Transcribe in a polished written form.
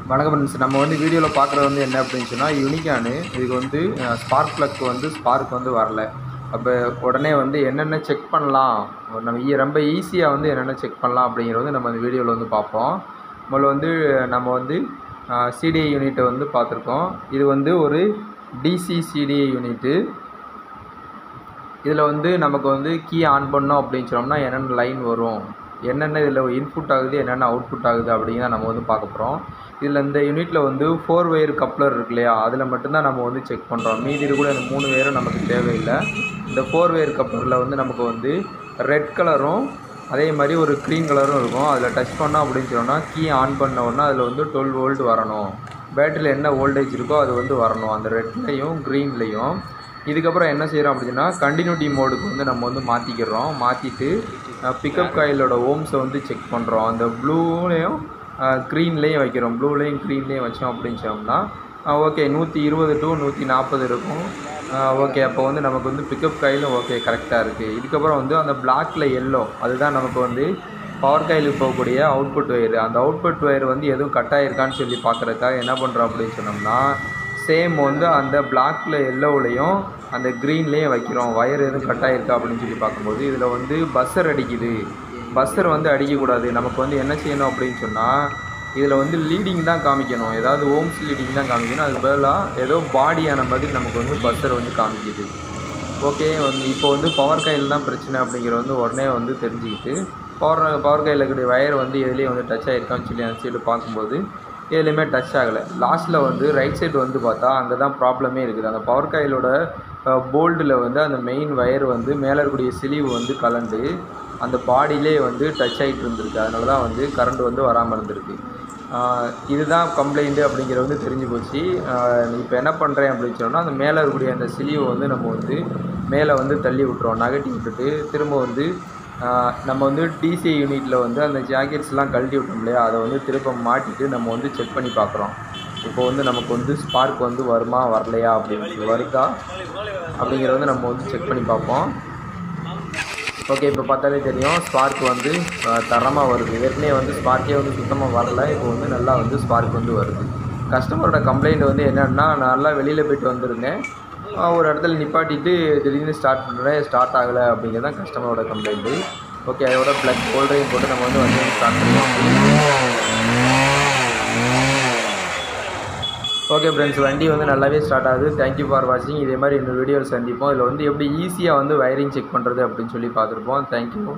வணக்கம் ஃப்ரெண்ட்ஸ். நம்ம வந்து வீடியோவில் பார்க்குறது வந்து என்ன அப்படின்னு சொன்னால் யூனிக்கானு இதுக்கு வந்து ஸ்பார்க் ப்ளக் வந்து ஸ்பார்க் வந்து வரல. அப்போ உடனே வந்து என்னென்ன செக் பண்ணலாம், நம்ம ரொம்ப ஈஸியாக வந்து என்னென்ன செக் பண்ணலாம் அப்படிங்கிறது வந்து நம்ம அந்த வீடியோவில் வந்து பார்ப்போம். முதல்ல வந்து நம்ம வந்து சிடிஐ யூனிட்டை வந்து பார்த்துருக்கோம். இது வந்து ஒரு டிசி சிடிஐ யூனிட்டு. இதில் வந்து நமக்கு வந்து கீ ஆன் பண்ணோம் அப்படின்னு சொன்னோம்னா என்னென்ன லைன் வரும், என்னென்ன இதில் இன்புட் ஆகுது, என்னென்ன அவுட்புட் ஆகுது அப்படிங்கிறத நம்ம வந்து பார்க்க போகிறோம். இதில் இந்த யூனிட்டில் வந்து 4 ஒயர் கப்ளர் இருக்கு இல்லையா, அதில் மட்டும்தான் நம்ம வந்து செக் பண்ணுறோம். மீதி கூட இந்த 3 ஒயரும் நமக்கு தேவையில்லை. இந்த 4 ஒயர் கப்ளரில் வந்து நமக்கு வந்து ரெட் கலரும் அதே மாதிரி ஒரு க்ரீன் கலரும் இருக்கும். அதில் டச் பண்ணோம் அப்படின்னு சொன்னோம்னா கீ ஆன் பண்ண உடனே அதில் வந்து 12 வோல்ட் வரணும். பேட்டரியில் என்ன வோல்டேஜ் இருக்கோ அது வந்து வரணும், அந்த ரெட்லேயும் க்ரீன்லேயும். இதுக்கப்புறம் என்ன செய்கிறோம் அப்படின்னா கண்டினியூட்டி மோடுக்கு வந்து நம்ம வந்து மாற்றிக்கிறோம். மாற்றிட்டு பிக்கப் காயிலோட ஓம்ஸை வந்து செக் பண்ணுறோம். அந்த ப்ளூலேயும் க்ரீன்லேயும் வைக்கிறோம். ப்ளூலேயும் க்ரீன்லேயும் வச்சோம் அப்படின்னு சொன்னோம்னா ஓகே 120 to 140 இருக்கும். ஓகே, அப்போ வந்து நமக்கு வந்து பிக்கப் காயிலும் ஓகே கரெக்டாக இருக்குது. இதுக்கப்புறம் வந்து அந்த பிளாக்கில் எல்லோ அதுதான் நமக்கு வந்து பவர் காயிலுக்கு போகக்கூடிய அவுட்புட் ஒயர். அந்த அவுட்புட் ஒயர் வந்து எதுவும் கட் ஆகிருக்கான்னு சொல்லி பார்க்குறதுக்காக என்ன பண்ணுறோம் அப்படின்னு சொன்னோம்னா சேம் வந்து அந்த பிளாக்கில் எல்லோவுலையும் அந்த க்ரீன்லேயும் வைக்கிறோம். ஒயர் எதுவும் கட் ஆகிருக்கா அப்படின்னு சொல்லி பார்க்கும்போது இதில் வந்து பஸ்ஸர் அடிக்குது. பஸ்ஸர் வந்து அடிக்கக்கூடாது. நமக்கு வந்து என்ன செய்யணும் அப்படின்னு சொன்னால் இதில் வந்து லீடிங் தான் காமிக்கணும். ஏதாவது ஓம்ஸ் லீடிங் தான் காமிக்கணும். அதுக்கு பதிலாக ஏதோ பாடியான மாதிரி நமக்கு வந்து பஸ்ஸர் வந்து காமிக்குது. ஓகே, வந்து இப்போ வந்து பவர் காயில் தான் பிரச்சனை அப்படிங்கிற வந்து உடனே வந்து தெரிஞ்சுக்கிட்டு பவர் காயில் இருக்கக்கூடிய வயர் வந்து எதுலேயும் வந்து டச் ஆகிருக்கான்னு சொல்லி நினச்சிட்டு பார்க்கும்போது எதுலேயுமே டச் ஆகலை. லாஸ்ட்டில் வந்து ரைட் சைடு வந்து பார்த்தா அங்கே தான் ப்ராப்ளமே இருக்குது. அந்த பவர் காயிலோட போல்டில் வந்து அந்த மெயின் வயர் வந்து மேலே இருக்கக்கூடிய சிலிவு வந்து கலண்டு அந்த பாடியிலே வந்து டச் ஆகிட்டு இருந்திருக்கு. அதனால தான் வந்து கரண்ட் வந்து வராமல் இருந்திருக்கு. இதுதான் கம்ப்ளைண்ட்டு அப்படிங்கிறது வந்து தெரிஞ்சு போச்சு. இப்போ என்ன பண்ணுறேன் அப்படின்னு சொன்னால் அந்த மேலே இருக்கக்கூடிய அந்த சிலிவை வந்து நம்ம வந்து மேலே வந்து தள்ளி விட்டுறோம். நகட்டி விட்டுட்டு திரும்ப வந்து நம்ம வந்து டிசிஐ யூனிட்டில் வந்து அந்த ஜாக்கெட்ஸ்லாம் கழட்டி விட்டோம் இல்லையா, அதை வந்து திரும்ப மாட்டிட்டு நம்ம வந்து செக் பண்ணி பார்க்குறோம். இப்போ வந்து நமக்கு வந்து ஸ்பார்க் வந்து வருமா வரலையா அப்படின்னு வருதா அப்படிங்கிறத வந்து நம்ம வந்து செக் பண்ணி பார்ப்போம். ஓகே, இப்போ பார்த்தாலே தெரியும் ஸ்பார்க் வந்து தரமாக வருது. ஏற்கனவே வந்து ஸ்பார்க்கே வந்து சுத்தமாக வரல. இப்போ வந்து நல்லா வந்து ஸ்பார்க் வந்து வருது. கஸ்டமரோட கம்ப்ளைண்ட் வந்து என்னென்னா நல்லா வெளியில் போய்ட்டு வந்திருந்தேன், ஒரு இடத்துல நிப்பாட்டிட்டு திடீர்னு ஸ்டார்ட் பண்ணுறேன், ஸ்டார்ட் ஆகலை அப்படிங்கிறது தான் கஸ்டமரோட கம்ப்ளைண்ட்டு. ஓகே, அதோட ப்ளக் ஹோல்டரையும் போட்டு நம்ம வந்து ஸ்டார்ட் பண்ணுவோம். ஓகே ஃப்ரெண்ட்ஸ், வண்டி வந்து நல்லாவே ஸ்டார்ட் ஆகுது. தேங்க்யூ ஃபார் வாட்சிங். இதே மாதிரி இந்த வீடியோவில் சந்திப்போம். இதில் வந்து எப்படி ஈஸியாக வந்து வயரிங் செக் பண்ணுறது அப்படின்னு சொல்லி பார்த்துருப்போம். தேங்க்யூ.